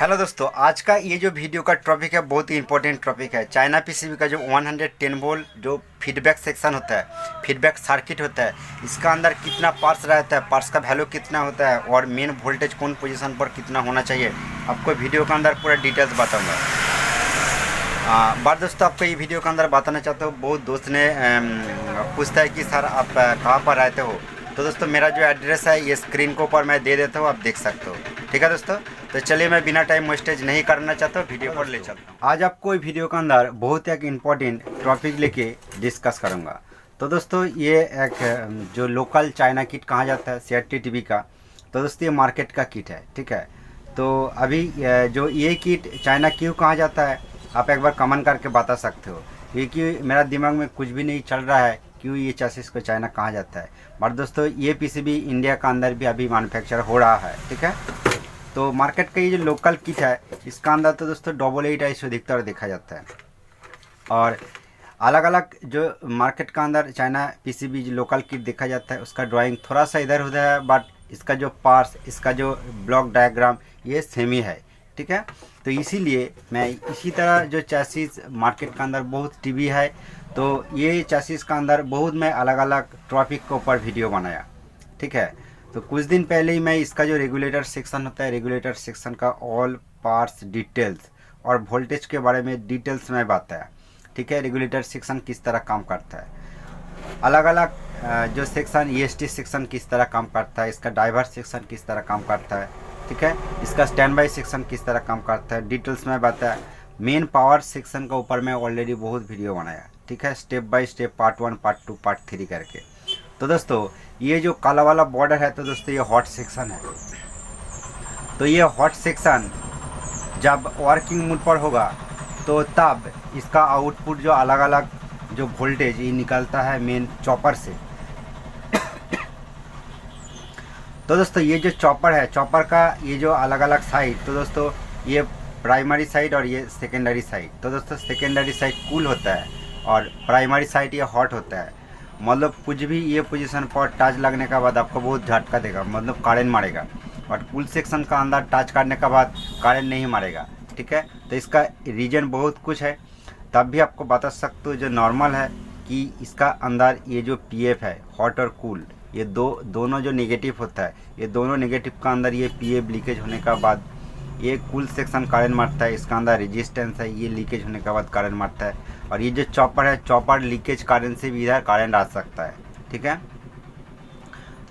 Hello दोस्तों, आज का ये जो वीडियो का टॉपिक है बहुत ही इंपॉर्टेंट टॉपिक है। चाइना पीसीबी का जो 110 वोल्ट जो फीडबैक सेक्शन होता है, फीडबैक सर्किट होता है, इसका अंदर कितना पार्ट्स रहता है, पार्ट्स का वैल्यू कितना होता है और मेन वोल्टेज कौन पोजीशन पर कितना होना चाहिए, आपको वीडियो के अंदर पूरा डिटेल्स बताऊँगा। बार दोस्तों, आपको ये वीडियो के अंदर बताना चाहता हूँ। बहुत दोस्त ने पूछता है कि सर आप कहाँ पर रहते हो। तो दोस्तों, मेरा जो एड्रेस है ये स्क्रीन के ऊपर मैं दे देता हूँ, आप देख सकते हो। ठीक है दोस्तों, तो चलिए मैं बिना टाइम वेस्टेज नहीं करना चाहता हूँ, वीडियो पर ले चलता हूँ। आज आपको वीडियो के अंदर बहुत एक इम्पोर्टेंट टॉपिक लेके डिस्कस करूँगा। तो दोस्तों, ये एक जो लोकल चाइना किट कहा जाता है CRT TV का, तो दोस्तों ये मार्केट का किट है। ठीक है, तो अभी जो ये किट चाइना क्यों कहा जाता है, आप एक बार कमेंट करके बता सकते हो, क्योंकि मेरा दिमाग में कुछ भी नहीं चल रहा है क्यों ये चैसिस को चाइना कहा जाता है। बट दोस्तों, ये पीसीबी इंडिया का अंदर भी अभी मैन्युफैक्चर हो रहा है। ठीक है, तो मार्केट का ये जो लोकल किट है इसका अंदर तो दोस्तों 88 ISO अधिकतर देखा जाता है। और अलग अलग जो मार्केट का अंदर चाइना पीसीबी जो लोकल किट देखा जाता है उसका ड्राइंग थोड़ा सा इधर उधर है, बट इसका जो पार्ट्स, इसका जो ब्लॉक डायग्राम ये सेम ही है। ठीक है, तो इसीलिए मैं इसी तरह जो चैसिस मार्केट का अंदर बहुत टीवी है, तो ये चैसिस का अंदर बहुत मैं अलग अलग टॉपिक के ऊपर वीडियो बनाया। ठीक है, तो कुछ दिन पहले ही मैं इसका जो रेगुलेटर सेक्शन होता है, रेगुलेटर सेक्शन का ऑल पार्ट्स डिटेल्स और वोल्टेज के बारे में डिटेल्स में बताया। ठीक है, रेगुलेटर सेक्शन किस तरह काम करता है, अलग अलग जो सेक्शन EST सेक्शन किस तरह काम करता है, इसका डाइवर सेक्शन किस तरह काम करता है। ठीक है, इसका स्टैंड बाई सेक्शन किस तरह काम करता है, डिटेल्स में बताया। मेन पावर सेक्शन के ऊपर मैं ऑलरेडी बहुत वीडियो बनाया। ठीक है, step by step part 1, part 2, part 3 करके। तो दोस्तों, ये जो काला वाला बॉर्डर है, तो दोस्तों ये हॉट सेक्शन है। तो ये हॉट सेक्शन जब वर्किंग मोड पर होगा तो तब इसका आउटपुट जो अलग अलग जो वोल्टेज ये निकलता है मेन चॉपर से। तो दोस्तों, ये जो चॉपर है, चॉपर का ये जो अलग अलग साइड, तो दोस्तों ये प्राइमरी साइड और ये सेकेंडरी साइड। तो दोस्तों, सेकेंडरी साइड कूल होता है और प्राइमरी साइड ये हॉट होता है। मतलब कुछ भी ये पोजीशन पर टच लगने के बाद आपको बहुत झटका देगा, मतलब करंट मारेगा। और कूल सेक्शन का अंदर टच करने के बाद करंट नहीं मारेगा। ठीक है, तो इसका रीजन बहुत कुछ है, तब भी आपको बता सकते हो जो नॉर्मल है कि इसका अंदर ये जो PF है, हॉट और कूल, ये दोनों जो नेगेटिव होता है, ये दोनों नेगेटिव का अंदर ये PF लीकेज होने का बाद ये कूल सेक्शन करंट मारता है। इसका अंदर रेजिस्टेंस है, ये लीकेज होने के बाद करंट मारता है। और ये जो चॉपर है, चॉपर लीकेज करंट से भी इधर करंट आ सकता है। ठीक है,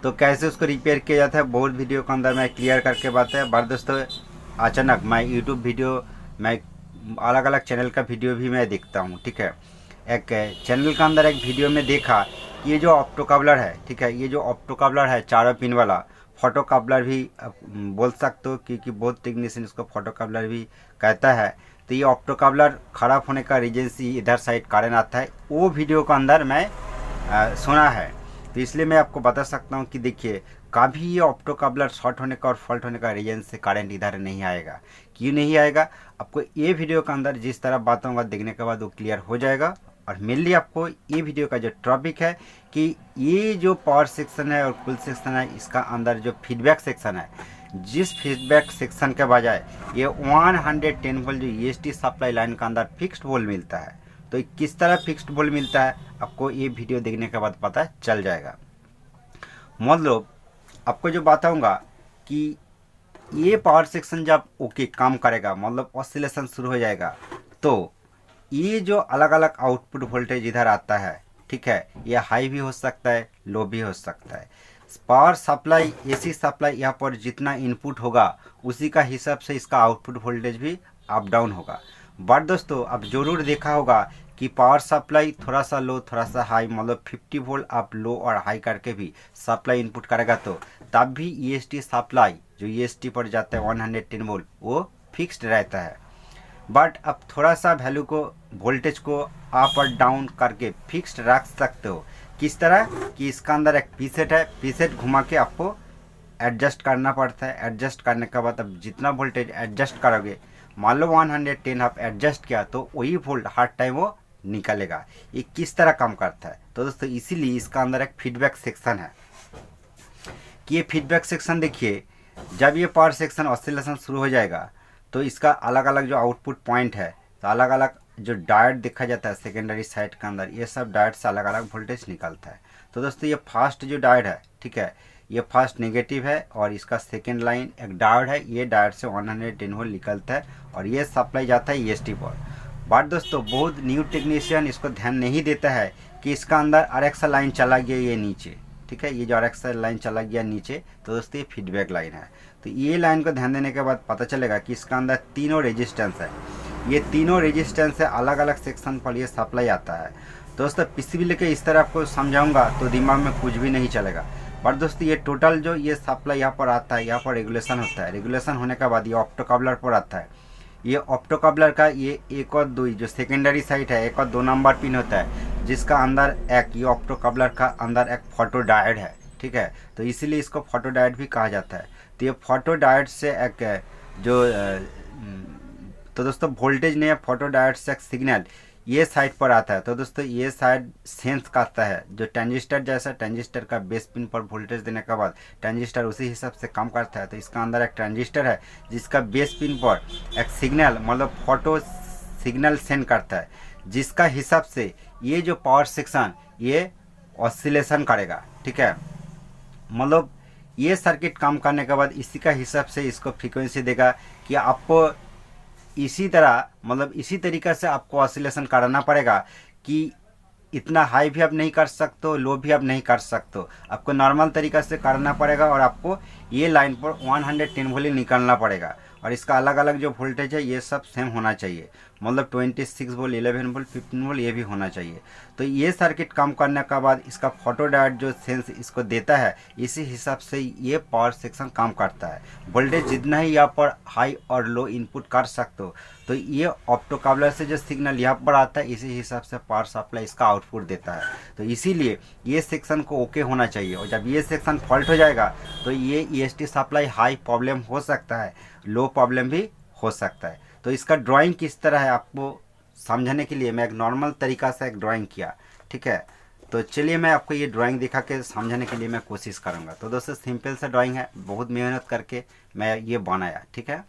तो कैसे उसको रिपेयर किया जाता है बहुत वीडियो के अंदर मैं क्लियर करके बताया। बट दोस्तों, अचानक मैं यूट्यूब वीडियो, मैं अलग अलग चैनल का वीडियो भी मैं देखता हूँ। ठीक है, एक चैनल के अंदर एक वीडियो में देखा, ये जो ऑप्टोकॉपलर है, ठीक है, ये जो ऑप्टोकॉपलर है चारों पिन वाला, फोटोकॉपलर भी बोल सकते हो, क्योंकि बहुत टेक्नीशियन इसको फोटोकॉपलर भी कहता है। तो ये ऑप्टोकॉपलर खराब होने का रीजन से इधर साइड कारण आता है, वो वीडियो के अंदर मैं सुना है। तो इसलिए मैं आपको बता सकता हूँ कि देखिए, कभी ये ऑप्टोकॉपलर शॉर्ट होने का और फॉल्ट होने का रीजन से करंट इधर नहीं आएगा। क्यों नहीं आएगा, आपको ये वीडियो के अंदर जिस तरह बताऊँगा देखने के बाद वो क्लियर हो जाएगा। और मेनली आपको ये वीडियो का जो टॉपिक है कि ये जो पावर सेक्शन है और कूल सेक्शन है, इसका अंदर जो फीडबैक सेक्शन है, जिस फीडबैक सेक्शन के बजाय ये 110 वोल्ट जो EST सप्लाई लाइन का अंदर फिक्स्ड वोल्ट मिलता है, तो किस तरह फिक्स्ड वोल्ट मिलता है आपको ये वीडियो देखने के बाद पता चल जाएगा। मतलब आपको जो बताऊंगा कि ये पावर सेक्शन जब ओके काम करेगा, मतलब ऑसिलेशन शुरू हो जाएगा, तो ये जो अलग अलग आउटपुट वोल्टेज इधर आता है, ठीक है, ये हाई भी हो सकता है, लो भी हो सकता है। पावर सप्लाई, AC सप्लाई, यहाँ पर जितना इनपुट होगा उसी का हिसाब से इसका आउटपुट वोल्टेज भी अप डाउन होगा। बट दोस्तों, अब जरूर देखा होगा कि पावर सप्लाई थोड़ा सा लो, थोड़ा सा हाई, मतलब 50 वोल्ट आप लो और हाई करके भी सप्लाई इनपुट करेगा, तो तब भी EST सप्लाई जो EST पर जाता है 110 वोल्ट वो फिक्स्ड रहता है। बट अब थोड़ा सा वैल्यू को, वोल्टेज को अप और डाउन करके फिक्स्ड रख सकते हो। किस तरह कि इसका अंदर एक पीसेट है, पीसेट घुमा के आपको एडजस्ट करना पड़ता है। एडजस्ट करने के बाद अब जितना वोल्टेज एडजस्ट करोगे, मान लो 110 आप एडजस्ट किया, तो वही वोल्ट हर टाइम वो निकलेगा। ये किस तरह काम करता है, तो दोस्तों इसीलिए इसका अंदर एक फीडबैक सेक्शन है कि ये फीडबैक सेक्शन देखिए, जब ये पावर सेक्शन ऑसिलेशन शुरू हो जाएगा तो इसका अलग अलग जो आउटपुट पॉइंट है, तो अलग अलग जो डायोड देखा जाता है सेकेंडरी साइड के अंदर, ये सब डायोड से अलग अलग वोल्टेज निकलता है। तो दोस्तों ये फर्स्ट जो डायोड है, ठीक है, ये फर्स्ट नेगेटिव है और इसका सेकेंड लाइन एक डायोड है, ये डायोड से 110 वोल्ट निकलता है और ये सप्लाई जाता है EST पर। बट दोस्तों बहुत न्यू टेक्नीशियन इसको ध्यान नहीं देता है कि इसका अंदर RX लाइन चला गया ये नीचे, ठीक है, ये जो RX लाइन चला गया नीचे, तो दोस्तों ये फीडबैक लाइन है। तो ये लाइन को ध्यान देने के बाद पता चलेगा कि इसका अंदर तीनों रेजिस्टेंस है, ये तीनों रेजिस्टेंस से अलग अलग सेक्शन पर ये सप्लाई आता है। दोस्तों PCB लेके इस तरह आपको समझाऊंगा तो दिमाग में कुछ भी नहीं चलेगा। बट दोस्तों ये टोटल जो ये सप्लाई यहाँ पर आता है, यहाँ पर रेगुलेशन होता है, रेगुलेशन होने के बाद ये ऑप्टोकपलर पर आता है। ये ऑप्टोकपलर का ये एक और दो जो सेकेंडरी साइड है, एक और 2 नंबर पिन होता है, जिसका अंदर एक ये ऑप्टोकपलर का अंदर एक फोटो डायोड है, ठीक है, तो इसीलिए इसको फोटो डायोड भी कहा जाता है। तो ये फोटो डायोड से एक जो तो दोस्तों वोल्टेज नहीं है, फोटो डायोड से एक सिग्नल ये साइड पर आता है। तो दोस्तों ये साइड सेंस करता है, जो ट्रांजिस्टर जैसा ट्रांजिस्टर का बेस पिन पर वोल्टेज देने के बाद ट्रांजिस्टर उसी हिसाब से काम करता है। तो इसका अंदर एक ट्रांजिस्टर है जिसका बेस पिन पर एक सिग्नल मतलब फोटो सिग्नल सेंड करता है, जिसका हिसाब से ये जो पावर सेक्शन ये ऑसिलेशन करेगा, ठीक है, मतलब ये सर्किट काम करने के बाद इसी का हिसाब से इसको फ्रीक्वेंसी देगा कि आपको इसी तरह मतलब इसी तरीक़े से आपको ऑसिलेशन कराना पड़ेगा कि इतना हाई भी आप नहीं कर सकते, लो भी आप नहीं कर सकते, आपको नॉर्मल तरीक़ा से करना पड़ेगा और आपको ये लाइन पर 110 वोल्ट निकालना पड़ेगा। और इसका अलग अलग जो वोल्टेज है ये सब सेम होना चाहिए, मतलब 26 वोल्ट, 11 वोल्ट, 15 वोल्ट ये भी होना चाहिए। तो ये सर्किट काम करने के बाद इसका फोटो डायोड जो सेंस इसको देता है, इसी हिसाब से ये पावर सेक्शन काम करता है। वोल्टेज जितना ही यहाँ पर हाई और लो इनपुट कर सकते हो, तो ये ऑप्टोकपलर से जो सिग्नल यहाँ पर आता है इसी हिसाब से पावर सप्लाई इसका आउटपुट देता है। तो इसीलिए ये सेक्शन को ओके होना चाहिए, और जब ये सेक्शन फॉल्ट हो जाएगा तो ये EST सप्लाई हाई प्रॉब्लम हो सकता है, लो प्रॉब्लम भी हो सकता है। तो इसका ड्राइंग किस तरह है आपको समझाने के लिए मैं एक नॉर्मल तरीका से एक ड्राइंग किया, ठीक है। तो चलिए मैं आपको ये ड्राइंग दिखा के समझाने के लिए मैं कोशिश करूँगा। तो दोस्तों सिंपल सा ड्राइंग है, बहुत मेहनत करके मैं ये बनाया, ठीक है।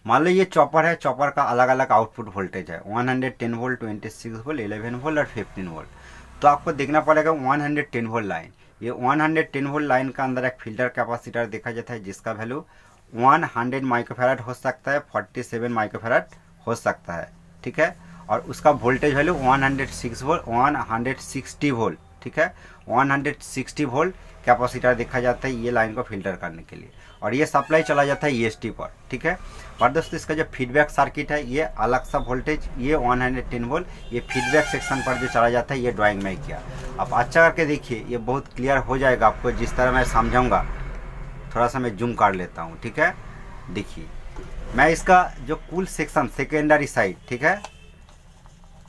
मान लो ये चॉपर है, चॉपर का अलग अलग आउटपुट वोल्टेज है, 110 वोल्ट, 26 वोल्ट, 11 वोल्ट और 15 वोल्ट। तो आपको देखना पड़ेगा 110 वोल्ट लाइन, ये 110 वोल्ट लाइन का अंदर एक फिल्टर कैपेसिटर देखा जाता है जिसका वैल्यू 100 माइक्रोफैराड हो सकता है, 47 माइक्रोफैराड हो सकता है, ठीक है। और उसका वोल्टेज वैल्यू 160 वोल्ट, 160 वोल्ट, ठीक है, 160 वोल्ट कैपेसिटर देखा जाता है ये लाइन को फिल्टर करने के लिए, और ये सप्लाई चला जाता है EST पर, ठीक है। और दोस्तों इसका जो फीडबैक सर्किट है ये अलग सा वोल्टेज, ये 110 वोल्ट ये फीडबैक सेक्शन पर जो चला जाता है, ये ड्राइंग में किया। आप अच्छा करके देखिए, ये बहुत क्लियर हो जाएगा आपको जिस तरह मैं समझाऊंगा। थोड़ा सा मैं जूम कर लेता हूँ, ठीक है। देखिए मैं इसका जो कुल सेक्शन सेकेंडरी साइड, ठीक है,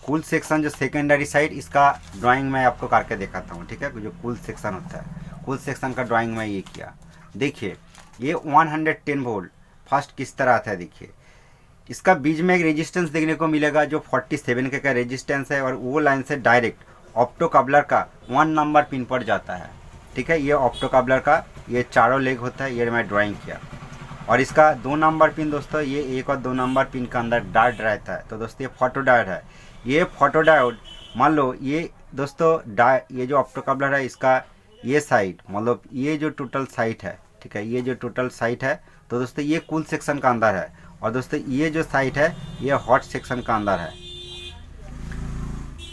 कुल सेक्शन जो सेकेंडरी साइड इसका ड्राइंग मैं आपको करके दिखाता हूँ, ठीक है। जो कुल सेक्शन होता है, कुल सेक्शन का ड्राइंग में ये किया। देखिए ये 110 वोल्ट फर्स्ट किस तरह आता है, देखिए इसका बीच में एक रेजिस्टेंस देखने को मिलेगा जो 47 के का रेजिस्टेंस है, और वो लाइन से डायरेक्ट ऑप्टोकपलर का 1 नंबर पिन पर जाता है, ठीक है। ये ऑप्टोकपलर का ये चारों लेग होता है, ये मैं ड्राइंग किया। और इसका 2 नंबर पिन दोस्तों ये 1 और 2 नंबर पिन का अंदर डायोड रहता है। तो दोस्तों ये फोटो डायोड है, ये फोटो डायोड मान लो ये दोस्तों ये जो ऑप्टोकपलर है इसका ये साइड मतलब ये जो टोटल साइड है, ठीक है, ये जो टोटल साइड है, तो दोस्तों ये कुल सेक्शन का अंदर है, और दोस्तों ये जो साइड है ये हॉट सेक्शन का अंदर है।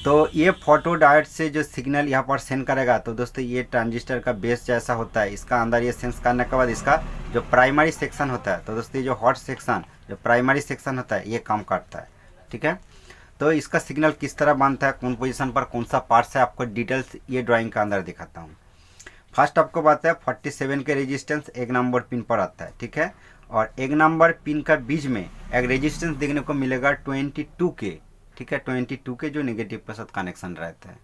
तो ये फोटो डायोड से जो सिग्नल यहाँ पर सेंड करेगा, तो दोस्तों ये ट्रांजिस्टर का बेस जैसा होता है, इसका अंदर ये सेंस करने के बाद इसका जो प्राइमरी सेक्शन होता है, तो दोस्तों ये जो हॉट सेक्शन जो प्राइमरी सेक्शन होता है ये काम करता है, ठीक है। तो इसका सिग्नल किस तरह बनता है, कौन पोजीशन पर कौन सा पार्ट है, आपको डिटेल्स ये ड्राइंग के अंदर दिखाता हूँ। फर्स्ट आपको बात है 47 के रेजिस्टेंस 1 नंबर पिन पर आता है, ठीक है। और 1 नंबर पिन का बीच में एक रेजिस्टेंस देखने को मिलेगा 22 के, ठीक है, 22 के जो नेगेटिव के साथ कनेक्शन रहता है।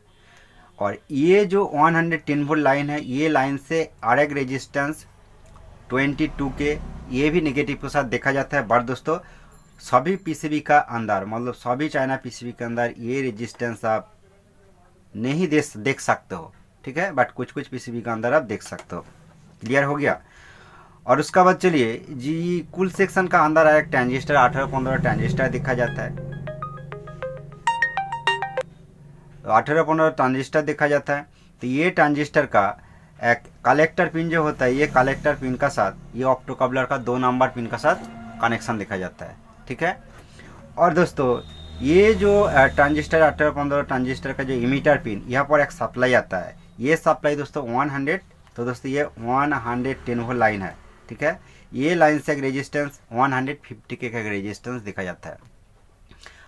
और ये जो 110 वोल्ट लाइन है ये लाइन से और एक रेजिस्टेंस 22 के ये भी नेगेटिव के साथ देखा जाता है। बट दोस्तों सभी PCB का अंदर मतलब सभी चाइना PCB के अंदर ये रेजिस्टेंस आप नहीं देख सकते हो, ठीक है, बट कुछ कुछ PCB के अंदर आप देख सकते हो। क्लियर हो गया। और उसका बाद चलिए जी, कुल सेक्शन का अंदर आया एक ट्रांजिस्टर 18-15 ट्रांजिस्टर दिखा जाता है। तो 18-15 ट्रांजिस्टर देखा जाता है। तो ये ट्रांजिस्टर का एक कलेक्टर पिन जो होता है, ये कलेक्टर पिन का साथ ये ऑप्टोकपलर का 2 नंबर पिन का साथ कनेक्शन देखा जाता है। ठीक है। और दोस्तों ये जो ट्रांजिस्टर 18-15 ट्रांजिस्टर का जो इमीटर पिन, यहाँ पर एक सप्लाई आता है। ये सप्लाई दोस्तों 100, तो दोस्तों ये 110 वोल्ट लाइन है। ठीक है। ये लाइन से एक रेजिस्टेंस 150 के का रेजिस्टेंस दिखा जाता है।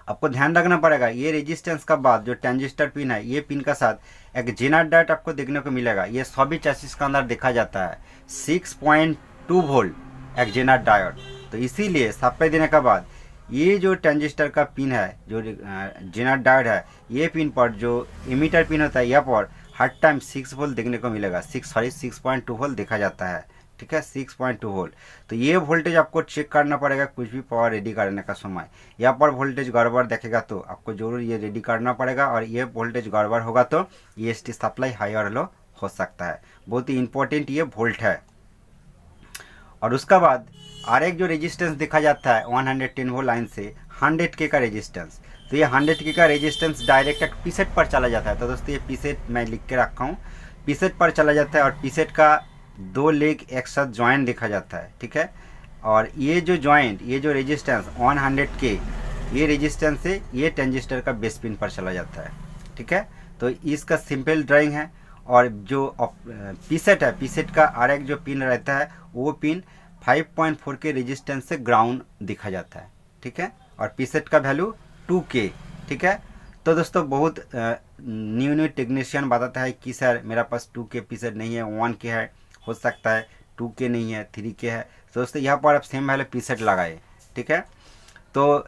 आपको ध्यान रखना पड़ेगा, ये रेजिस्टेंस का बाद जो ट्रांजिस्टर पिन है, ये पिन का साथ एक जेनर डायोड आपको देखने को मिलेगा। ये सभी चैसिस का अंदर देखा जाता है 6.2 वोल्ट एक जेनर डायोड। तो इसीलिए सप्लाई देने के बाद ये जो ट्रांजिस्टर का पिन है, जो जेनर डायोड है, ये पिन पर जो इमीटर पिन होता है, यहाँ पर हर टाइम 6 वोल्ट देखने को मिलेगा। 6.2 वोल्ट देखा जाता है। ठीक है, 6.2 वोल्ट। तो ये वोल्टेज आपको चेक करना पड़ेगा कुछ भी पावर रेडी करने का समय। यहाँ पर वोल्टेज गड़बड़ देखेगा तो आपको जरूर ये रेडी करना पड़ेगा, और ये वोल्टेज गड़बड़ होगा तो EST सप्लाई हाई और लो हो सकता है। बहुत ही इंपॉर्टेंट ये वोल्ट है। और उसका बाद और एक जो रेजिस्टेंस देखा जाता है 110 वोल्ट लाइन से 100 के का रेजिस्टेंस। तो ये 100 के का रेजिस्टेंस डायरेक्ट एक पीसेट पर चला जाता है। तो दोस्तों ये पीसेट मैं लिख के रखा हूँ, पीसेट पर चला जाता है, और पीसेट का 2 लेग एक साथ ज्वाइंट देखा जाता है। ठीक है। और ये जो ज्वाइंट, ये जो रेजिस्टेंस 100 के, ये रेजिस्टेंस से ये ट्रांजिस्टर का बेस पिन पर चला जाता है। ठीक है। तो इसका सिंपल ड्राइंग है। और जो पीसेट है, पीसेट का और एक जो पिन रहता है, वो पिन 5.4 के रेजिस्टेंस से ग्राउंड दिखा जाता है। ठीक है। और पीसेट का वैल्यू 2K। ठीक है। तो दोस्तों बहुत न्यू टेक्नीशियन बताता है कि सर मेरा पास 2K पीसेट नहीं है, 1K है, हो सकता है 2K नहीं है, 3K है। तो दोस्तों यहाँ पर आप सेम वैल्यू पीसेट लगाए। ठीक है। तो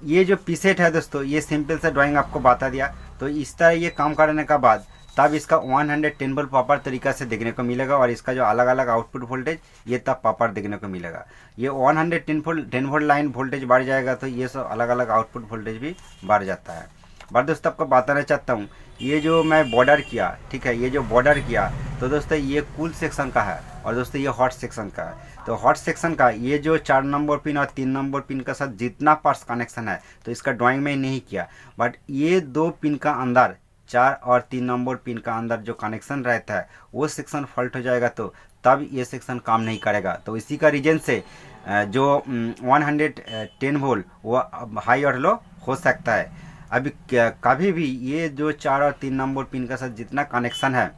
ये जो पीसेट है दोस्तों, ये सिंपल सा ड्राइंग आपको बता दिया। तो इस तरह ये काम करने का बाद तब इसका 110 वोल्ट प्रॉपर तरीका से देखने को मिलेगा, और इसका जो अलग अलग आउटपुट वोल्टेज ये तब प्रॉपर देखने को मिलेगा। ये 110 वोल्ट लाइन वोल्टेज बढ़ जाएगा तो ये सब अलग अलग आउटपुट वोल्टेज भी बढ़ जाता है। बट दोस्तों आपको बताना चाहता हूँ, ये जो मैं बॉर्डर किया, ठीक है, ये जो बॉर्डर किया, तो दोस्तों ये कूल सेक्शन का है, और दोस्तों ये हॉट सेक्शन का है। तो हॉट सेक्शन का ये जो 4 नंबर पिन और 3 नंबर पिन का साथ जितना पार्ट्स कनेक्शन है, तो इसका ड्राइंग में नहीं किया। बट ये 2 पिन का अंदर, 4 और 3 नंबर पिन का अंदर जो कनेक्शन रहता है, वो सेक्शन फॉल्ट हो जाएगा तो तब ये सेक्शन काम नहीं करेगा। तो इसी का रीजन से जो 110 वोल्ट वो हाई और लो हो सकता है। अभी कभी भी ये जो 4 और 3 नंबर पिन का साथ जितना कनेक्शन है,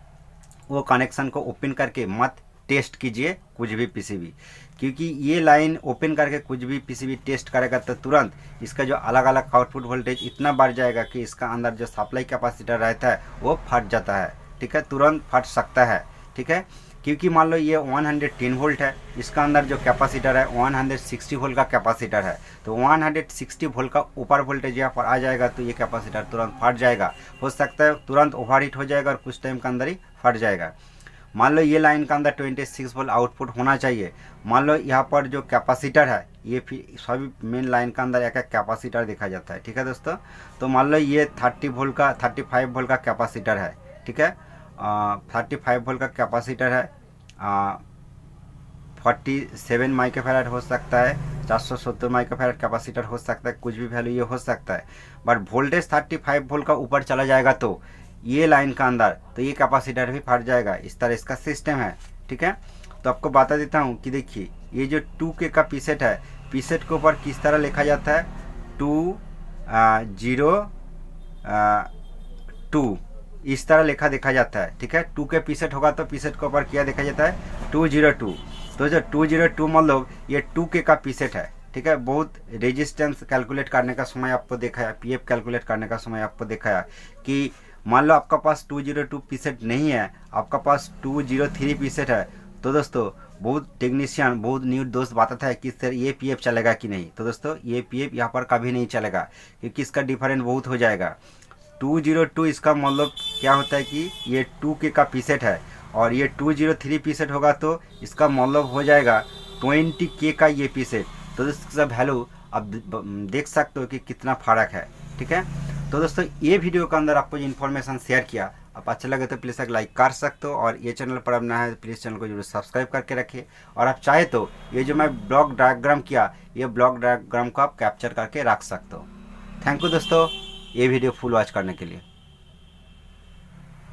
वो कनेक्शन को ओपन करके मत टेस्ट कीजिए कुछ भी पीसीबी, क्योंकि ये लाइन ओपन करके कुछ भी पीसीबी टेस्ट करेगा तो तुरंत इसका जो अलग अलग आउटपुट वोल्टेज इतना बढ़ जाएगा कि इसका अंदर जो सप्लाई कैपेसिटर रहता है वो फट जाता है। ठीक है, तुरंत फट सकता है। ठीक है, क्योंकि मान लो ये 110 वोल्ट है, इसका अंदर जो कैपेसिटर है 160 वोल्ट का कैपेसिटर है। तो 160 वोल्ट का ऊपर वोल्टेज यहाँ पर आ जाएगा तो ये कैपेसिटर तुरंत फट जाएगा। हो सकता है तुरंत ओवरहीट हो जाएगा और कुछ टाइम के अंदर ही फट जाएगा। मान लो ये लाइन का अंदर 26 वोल्ट आउटपुट होना चाहिए। मान लो यहाँ पर जो कैपेसिटर है, ये फिर सभी मेन लाइन का अंदर एक एक कैपेसिटर देखा जाता है। ठीक है दोस्तों, तो मान लो ये 35 वोल्ट का कैपेसिटर है। ठीक है, 35 वोल्ट का कैपेसिटर है, 47 माइक्रोफैराड हो सकता है, 470 माइक्रोफैराड कैपेसिटर हो सकता है, कुछ भी वैल्यू ये हो सकता है। बट वोल्टेज 35 वोल्ट का ऊपर चला जाएगा तो ये लाइन का अंदर तो ये कैपेसिटर भी फट जाएगा। इस तरह इसका सिस्टम है। ठीक है, तो आपको बता देता हूँ कि देखिए ये जो 2K का पीसेट है, पीसेट के ऊपर किस तरह लिखा जाता है, 202 इस तरह लिखा देखा जाता है। ठीक है, 2K पीसेट होगा तो पीसेट के ऊपर क्या देखा जाता है, 202। तो जो 202 मतलब ये 2K का पीसेट है। ठीक है, बहुत रेजिस्टेंस कैलकुलेट करने का समय आपको दिखाया, PF कैलकुलेट करने का समय आपको दिखाया कि मान लो आपका पास 202 पीसेट नहीं है, आपका पास 203 पीसेट है। तो दोस्तों बहुत टेक्नीशियन, बहुत न्यू दोस्त बताता है कि सर ये PF चलेगा कि नहीं। तो दोस्तों ये PF यहाँ पर कभी नहीं चलेगा, क्योंकि इसका डिफरेंट बहुत हो जाएगा। 202 इसका मतलब क्या होता है कि ये 2K का पीसेट है, और ये 203 पीसेट होगा तो इसका मतलब हो जाएगा 20K का ये पीसेट। तो इसका वैल्यू आप देख सकते हो कि कितना फ़र्क है। ठीक है, तो दोस्तों ये वीडियो के अंदर आपको जो इन्फॉर्मेशन शेयर किया, आप अच्छा लगे तो प्लीज़ एक लाइक कर सकते हो, और ये चैनल पर अब नया है तो प्लीज़ चैनल को जरूर सब्सक्राइब करके रखिए। और आप चाहे तो ये जो मैं ब्लॉक डायग्राम किया, ये ब्लॉक डायग्राम को आप कैप्चर करके रख सकते हो। थैंक यू दोस्तों ये वीडियो फुल वॉच करने के लिए।